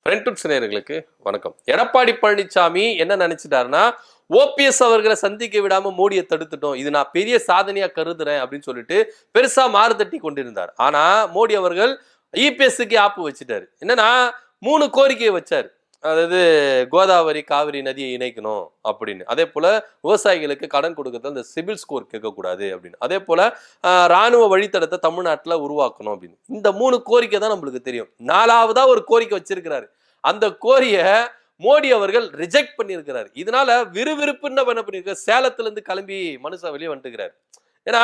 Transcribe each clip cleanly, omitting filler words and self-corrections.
Friends நேயர்களுக்கு வணக்கம். எடப்பாடி பழனிசாமி என்ன நினைச்சிட்டாருன்னா, ஓபிஎஸ் அவர்களை சந்திக்க விடாம மோடியை தடுத்துட்டோம், இது நான் பெரிய சாதனையா கருதுறேன் அப்படின்னு சொல்லிட்டு பெருசா மாறுதட்டி கொண்டிருந்தார். ஆனா மோடி அவர்கள் இபிஎஸ்க்கு ஆப்பு வச்சுட்டாரு. என்னன்னா 3 கோரிக்கையை வச்சாரு. அதாவது கோதாவரி காவிரி நதியை இணைக்கணும் அப்படின்னு, அதே போல விவசாயிகளுக்கு கடன் கொடுக்கறதுல இந்த சிபில் ஸ்கோர் கேட்கக்கூடாது அப்படின்னு, அதே போல ராணுவ வழித்தடத்தை தமிழ்நாட்டில் உருவாக்கணும் அப்படின்னு. இந்த 3 கோரிக்கை தான் நம்மளுக்கு தெரியும். 4வதா ஒரு கோரிக்கை வச்சிருக்கிறாரு. அந்த கோரியை மோடி அவர்கள் ரிஜெக்ட் பண்ணியிருக்கிறார். இதனால விறுவிறுப்பு என்ன பண்ணிருக்காரு, சேலத்துல இருந்து கிளம்பி மனுஷன் வெளியே வந்துட்டுக்கிறாரு. ஏன்னா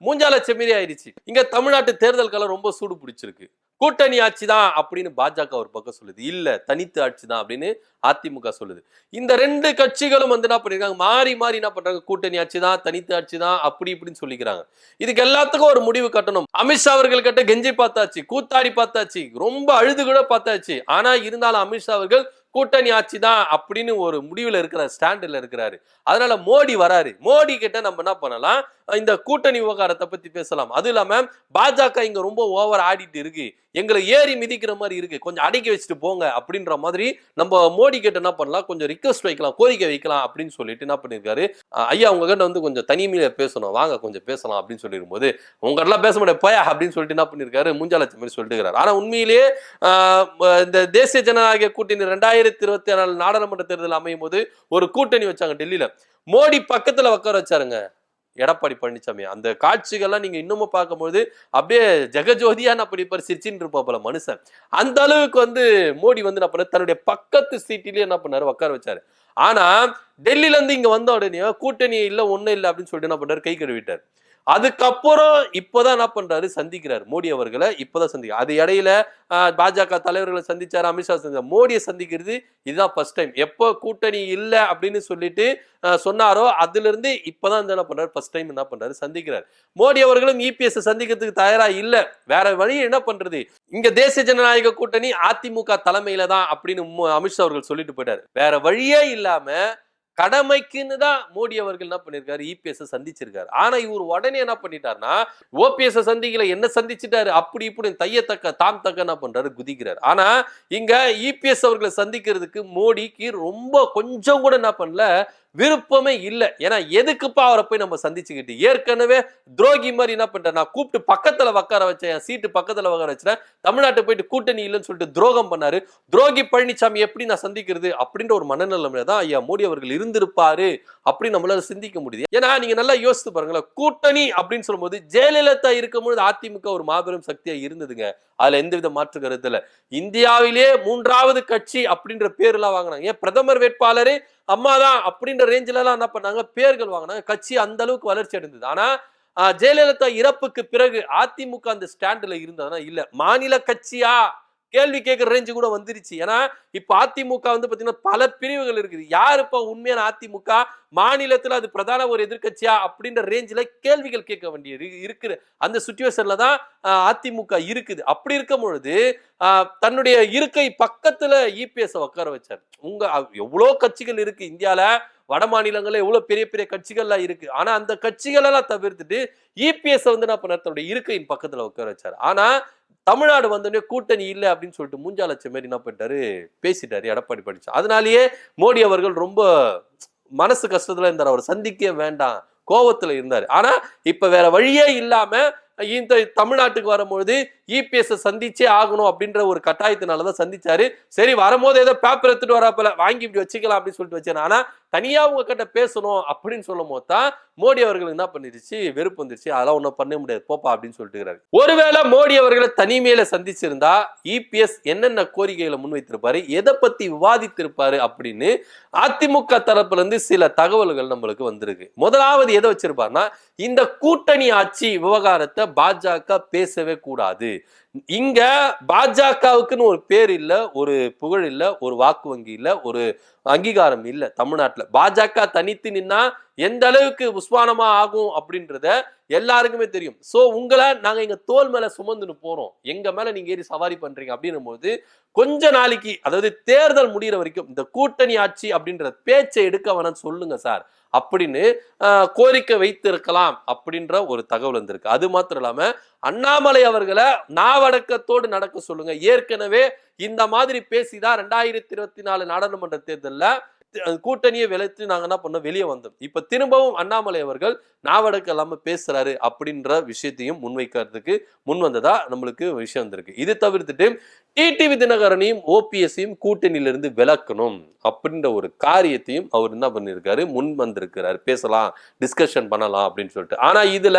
மூஞ்சால செம்மறி ஆயிடுச்சு. இங்க தமிழ்நாட்டு தேர்தல் காலம் ரொம்ப சூடு பிடிச்சிருக்கு. கூட்டணி ஆட்சி தான் அப்படின்னு பாஜக ஒரு பக்கம் சொல்லுது, இல்ல தனித்து ஆட்சி தான் அப்படின்னு அதிமுக சொல்லுது. இந்த 2 கட்சிகளும் வந்து என்ன பண்ணிருக்காங்க, மாறி மாறி என்ன பண்றாங்க, கூட்டணி ஆட்சி தான் தனித்து ஆட்சி தான் அப்படி இப்படின்னு சொல்லிக்கிறாங்க. இதுக்கு எல்லாத்துக்கும் ஒரு முடிவு கட்டணும். அமித்ஷா அவர்கள் கிட்ட கெஞ்சி பார்த்தாச்சு, கூத்தாடி பார்த்தாச்சு, ரொம்ப அழுது கூட பார்த்தாச்சு. ஆனா இருந்தாலும் அமித்ஷா அவர்கள் கூட்டணி ஆட்சி தான் அப்படின்னு ஒரு முடிவுல இருக்கிற ஸ்டாண்டில் இருக்கிறாரு. அதனால மோடி வராரு. மோடி கிட்ட நம்ம என்ன பண்ணலாம், இந்த கூட்டணி விவகாரத்தை பத்தி பேசலாம். அது இல்லாம பாஜக இங்க ரொம்ப ஓவர் ஆடிட்டு இருக்கு, எங்களை ஏறி மிதிக்கிற மாதிரி இருக்கு, கொஞ்சம் அடக்கி வச்சுட்டு போங்க அப்படின்ற மாதிரி நம்ம மோடி கிட்ட என்ன பண்ணலாம், கொஞ்சம் ரிக்வெஸ்ட் வைக்கலாம், கோரிக்கை வைக்கலாம் அப்படின்னு சொல்லிட்டு என்ன பண்ணிருக்காரு, ஐயா உங்ககிட்ட வந்து கொஞ்சம் தனிமையில பேசணும், வாங்க கொஞ்சம் பேசலாம் அப்படின்னு சொல்லிருக்கும்போது, உங்க எல்லாம் பேச முடியாது போயா அப்படின்னு சொல்லிட்டு என்ன பண்ணிருக்காரு, முஞ்சாலட்சி மாதிரி சொல்லிட்டு இருக்காரு. ஆனா உண்மையிலேயே இந்த தேசிய ஜனநாயக கூட்டணி 2024 நாடாளுமன்ற தேர்தல் அமையும் போது ஒரு கூட்டணி வச்சாங்க டெல்லியில. மோடி பக்கத்துல உட்கார வச்சாருங்க எடப்பாடி பழனிசாமி. அந்த காட்சிகள்லாம் நீங்க இன்னமும் பார்க்கும்போது அப்படியே ஜெகஜோதியா அப்படி சிரிச்சின்னு இருப்பா போல மனுஷன். அந்த அளவுக்கு வந்து மோடி வந்து என்ன பண்ண, தன்னுடைய பக்கத்து சீட்டிலேயே என்ன பண்ணாரு, உட்கார வச்சாரு. ஆனா டெல்லியில இருந்து இங்க வந்த உடனே கூட்டணி இல்ல ஒண்ணும் இல்லை அப்படின்னு சொல்லிட்டு என்ன பண்ணாரு, கை கழுவிட்டார். அதுக்கப்புறம் இப்பதான் என்ன பண்றாரு, சந்திக்கிறார் மோடி அவர்களை. இப்பதான் சந்திக்கிறார். அது இடையில பாஜக தலைவர்களை சந்திச்சாரு, அமித்ஷா சந்திச்சார். மோடியை சந்திக்கிறது இதுதான் ஃபர்ஸ்ட் டைம். எப்போ கூட்டணி இல்லை அப்படின்னு சொல்லிட்டு சொன்னாரோ அதுல இருந்து இப்பதான் என்ன பண்றாரு, ஃபர்ஸ்ட் டைம் என்ன பண்றாரு, சந்திக்கிறார். மோடி அவர்களும் இபிஎஸ் சந்திக்கிறதுக்கு தயாரா இல்ல, வேற வழி என்ன பண்றது, இங்க தேசிய ஜனநாயக கூட்டணி அதிமுக தலைமையில தான் அப்படின்னு அமித்ஷா அவர்கள் சொல்லிட்டு போயிட்டாரு. வேற வழியே இல்லாம கடமைக்குன்னு தான் மோடி அவர்கள் என்ன பண்ணிருக்காரு, இபிஎஸ் சந்திச்சிருக்காரு. ஆனா இவர் உடனே என்ன பண்ணிட்டாருன்னா, ஓபிஎஸ் சந்திக்கல என்ன சந்திச்சுட்டாரு, அப்படி இப்படி தையத்தக்க தாம் தக்க என்ன பண்றாரு, குதிக்கிறார். ஆனா இங்க இபிஎஸ் அவர்களை சந்திக்கிறதுக்கு மோடிக்கு ரொம்ப கொஞ்சம் கூட என்ன பண்ணல, விருப்பமே இல்லை. ஏன்னா எதுக்குப்பா அவரை போய் நம்ம சந்திச்சுக்கிட்டு, ஏற்கனவே துரோகி மாதிரி என்ன பண்றேன், நான் கூப்பிட்டு பக்கத்துல உட்கார வச்சேன், என் சீட்டு பக்கத்துல உட்கார வச்சேன், தமிழ்நாட்டை போயிட்டு கூட்டணி இல்லைன்னு சொல்லிட்டு துரோகம் பண்ணாரு, துரோகி பழனிசாமி எப்படி நான் சந்திக்கிறது அப்படின்ற ஒரு மனநிலைமையில தான் ஐயா மோடி அவர்கள் இருந்திருப்பாரு அப்படின்னு நம்மளால சிந்திக்க முடியுது. ஏன்னா நீங்க நல்லா யோசித்து பாருங்களேன், கூட்டணி அப்படின்னு சொல்லும்போது ஜெயலலிதா இருக்கும்போது அதிமுக ஒரு மாபெரும் சக்தியா இருந்ததுங்க, அதுல எந்தவித மாற்று கருத்து இல்ல. இந்தியாவிலே 3வது கட்சி அப்படின்ற பேர் எல்லாம் வாங்கினாங்க. ஏன் பிரதமர் வேட்பாளரே அம்மாதான் அப்படின்ற ரேஞ்சில எல்லாம் என்ன பண்ணாங்க, பேர்கள் வாங்கினாங்க. கட்சி அந்த அளவுக்கு வளர்ச்சி அடைந்தது. ஆனா ஜெயலலிதா இறப்புக்கு பிறகு அதிமுக அந்த ஸ்டாண்ட்ல இருந்ததுன்னா இல்ல, மாநில கட்சியா கேள்வி கேட்கிற ரேஞ்சு கூட வந்துருச்சு. ஏன்னா இப்ப அதிமுக வந்து பாத்தீங்கன்னா பல பிரிவுகள் இருக்குது. யாரு இப்ப உண்மையான அதிமுக, மாநிலத்துல அது பிரதான ஒரு எதிர்கட்சியா அப்படின்ற ரேஞ்சில கேள்விகள் கேட்க வேண்டியது இருக்கிற அந்த சிச்சுவேஷன்ல தான் அதிமுக இருக்குது. அப்படி இருக்கும் பொழுது தன்னுடைய இருக்கை பக்கத்துல இபிஎஸ் உட்கார வச்சார். உங்க எவ்வளவு கட்சிகள் இருக்கு இந்தியால, வட மாநிலங்கள்ல எவ்வளவு பெரிய பெரிய கட்சிகள்லாம் இருக்கு. ஆனா அந்த கட்சிகள் எல்லாம் தவிர்த்துட்டு இபிஎஸ் வந்து என்ன பண்ணார், தன்னுடைய இருக்கையின் பக்கத்துல உட்கார வச்சார். ஆனா தமிழ்நாடு வந்தோடனே கூட்டணி இல்லை அப்படின்னு சொல்லிட்டு மூஞ்சாலட்ச மாதிரி என்ன பண்ணிட்டாரு, பேசிட்டாரு எடப்பாடி பழனிசாமி. அதனாலேயே மோடி அவர்கள் ரொம்ப மனசு கஷ்டத்துல இருந்தார், அவர் சந்திக்க வேண்டாம் கோபத்துல இருந்தார். ஆனா இப்ப வேற வழியே இல்லாம இந்த தமிழ்நாட்டுக்கு வரும்போது இபிஎஸ் சந்திச்சே ஆகணும் அப்படின்ற ஒரு கட்டாயத்தினாலதான் சந்திச்சாரு. சரி வரும்போது ஏதோ பேப்பர் எடுத்துட்டு வராப்பல வாங்கி இப்படி வச்சுக்கலாம் அப்படின்னு சொல்லிட்டு வச்சேன். ஆனா தனியா உங்க கிட்ட பேசணும் அப்படின்னு சொல்லும் போது தான் மோடி அவர்கள் என்ன பண்ணிருச்சு, வெறுப்பு வந்துருச்சு, அதெல்லாம் ஒன்றும் பண்ண முடியாது போப்பா அப்படின்னு சொல்லிட்டு. ஒருவேளை மோடி அவர்களை தனிமையில சந்திச்சிருந்தா இபிஎஸ் என்னென்ன கோரிக்கைகளை முன்வைத்திருப்பாரு, எதை பத்தி விவாதித்திருப்பாரு அப்படின்னு அதிமுக தரப்புல இருந்து சில தகவல்கள் நம்மளுக்கு வந்திருக்கு. முதலாவது எதை வச்சிருப்பாருன்னா, இந்த கூட்டணி ஆட்சி விவகாரத்தை பாஜக பேசவே கூடாது. இங்க பாஜகவுக்குன்னு ஒரு பேர் இல்ல, ஒரு புகழ் இல்ல, ஒரு வாக்கு வங்கி இல்ல, ஒரு அங்கீகாரம் இல்ல. தமிழ்நாட்டுல பாஜக தனித்து நின்னா எந்த அளவுக்கு உஸ்வானமா ஆகும் அப்படின்றத எல்லாருக்குமே தெரியும். சோ உங்களை நாங்க எங்க தோல் மேல சுமந்துன்னு போறோம், எங்க மேல நீங்க ஏறி சவாரி பண்றீங்க அப்படின்னும் போது கொஞ்ச நாளைக்கு, அதாவது தேர்தல் முடிகிற வரைக்கும் இந்த கூட்டணி ஆட்சி அப்படின்ற பேச்சை எடுக்க வேணாம்னு சொல்லுங்க சார் அப்படின்னு கோரிக்கை வைத்து இருக்கலாம் அப்படின்ற ஒரு தகவல் வந்திருக்கு. அது மாத்திரம் இல்லாம அண்ணாமலை அவர்களை நாவடக்கத்தோடு நடக்க சொல்லுங்க. ஏற்கனவே இந்த மாதிரி பேசிதான் 2024 நாடாளுமன்ற தேர்தலில் கூட்டணியை விளைத்து நாங்க என்ன பண்ணோம், வெளியே வந்தோம். இப்ப திரும்பவும் அண்ணாமலை அவர்கள் நாவடக்க இல்லாம பேசுறாரு அப்படின்ற விஷயத்தையும் முன்வைக்கிறதுக்கு முன் வந்ததா நம்மளுக்கு விஷயம் வந்திருக்கு. இது தவிர்த்துட்டு டிடிவி தினகரனையும் ஓபிஎஸ்ஸையும் கூட்டணியிலிருந்து விலக்கணும் அப்படின்ற ஒரு காரியத்தையும் அவர் என்ன பண்ணிருக்காரு, முன் வந்திருக்கிறாரு. பேசலாம், டிஸ்கஷன் பண்ணலாம் அப்படின்னு சொல்லிட்டு. ஆனா இதுல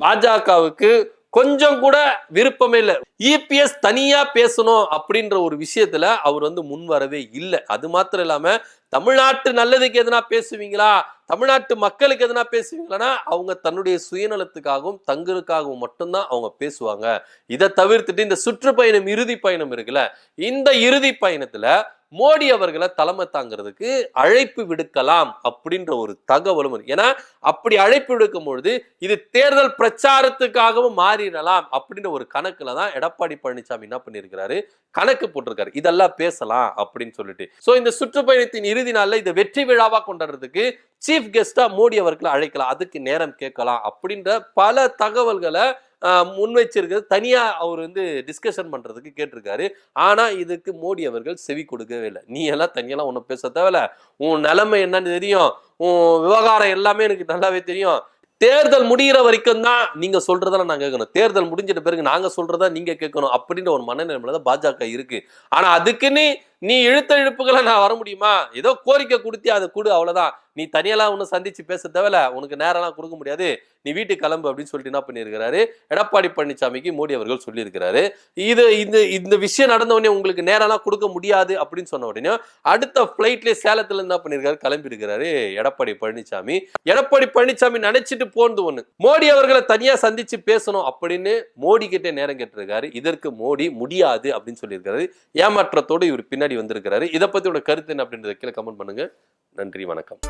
பாஜகவுக்கு கொஞ்சம் கூட விருப்பமே இல்லை. இபிஎஸ் தனியா பேசணும் அப்படின்ற ஒரு விஷயத்துல அவர் முன் வரவே இல்லை. அது மாத்திரம் இல்லாம தமிழ்நாட்டு நல்லதுக்கு எதனா பேசுவீங்களா, தமிழ்நாட்டு மக்களுக்கு எதனா பேசுவீங்களா, அவங்க தன்னுடைய சுயநலத்துக்காகவும் தங்களுக்காகவும் மட்டும்தான் அவங்க பேசுவாங்க. இதை தவிர்த்துட்டு இந்த சுற்றுப்பயணம், இறுதி பயணம் இருக்குல்ல, இந்த இறுதி பயணத்துல மோடி அவர்களை தலைமை தாங்கிறதுக்கு அழைப்பு விடுக்கலாம் அப்படின்ற ஒரு தகவலும். ஏன்னா அப்படி அழைப்பு விடுக்கும் பொழுது இது தேர்தல் பிரச்சாரத்துக்காகவும் மாறிடலாம் அப்படின்ற ஒரு கணக்குல தான் எடப்பாடி பழனிசாமி என்ன பண்ணிருக்கிறாரு, கணக்கு போட்டிருக்காரு. இதெல்லாம் பேசலாம் அப்படின்னு சொல்லிட்டு. சோ இந்த சுற்றுப்பயணத்தின் இறுதி நாள்ல இதை வெற்றி விழாவா கொண்டாடுறதுக்கு சீஃப் கெஸ்டா மோடி அவர்களை அழைக்கலாம், அதுக்கு நேரம் கேட்கலாம் அப்படின்ற பல தகவல்களை முன் வச்சிருக்கிறது. தனியா அவர் டிஸ்கஷன் பண்றதுக்கு கேட்டிருக்காரு. ஆனா இதுக்கு மோடி அவர்கள் செவி கொடுக்கவே இல்லை. நீ எல்லாம் தனியெல்லாம் ஒன்னும் பேச தேவையில்ல, உன் நிலைமை என்னன்னு தெரியும், உன் விவகாரம் எல்லாமே எனக்கு நல்லாவே தெரியும், தேர்தல் முடிகிற வரைக்கும் தான் நீங்க சொல்றதெல்லாம் நான் கேட்கணும், தேர்தல் முடிஞ்சிட்ட பிறகு நாங்க சொல்றதா நீங்க கேட்கணும் அப்படின்ற ஒரு மனநிலைமையில தான் பாஜக இருக்கு. ஆனா அதுக்குன்னு நீ இழுத்த இழுப்புகளை நான் வர முடியுமா, ஏதோ கோரிக்கை கொடுத்தி அதை கொடு, அவ்வளவுதான். நீ தனியெல்லாம் ஒன்னும் சந்திச்சு பேச தேவையில்ல, உனக்கு நேரம்லாம் கொடுக்க முடியாது, நீ வீட்டுக்கு கிளம்பு அப்படின்னு சொல்லிட்டு என்ன பண்ணியிருக்கிறாரு எடப்பாடி பழனிசாமிக்கு மோடி அவர்கள் சொல்லியிருக்கிறாரு. இந்த விஷயம் நடந்த உடனே உங்களுக்கு நேரம்லாம் கொடுக்க முடியாது அப்படின்னு சொன்ன உடனே அடுத்த பிளைட்லேயே சேலத்துல என்ன பண்ணிருக்காரு, கிளம்பி இருக்கிறாரு எடப்பாடி பழனிசாமி. எடப்பாடி பழனிசாமி நினைச்சிட்டு போனது ஒண்ணு, மோடி அவர்களை தனியா சந்திச்சு பேசணும் அப்படின்னு மோடி கிட்டே நேரம் கேட்டிருக்காரு. இதற்கு மோடி முடியாது அப்படின்னு சொல்லியிருக்காரு. ஏமாற்றத்தோடு இவர் பின்னாடி வந்திருக்கிறாரு. இதை பத்தியோட கருத்து என்ன அப்படின்றத கீழே கமெண்ட் பண்ணுங்க. நன்றி, வணக்கம்.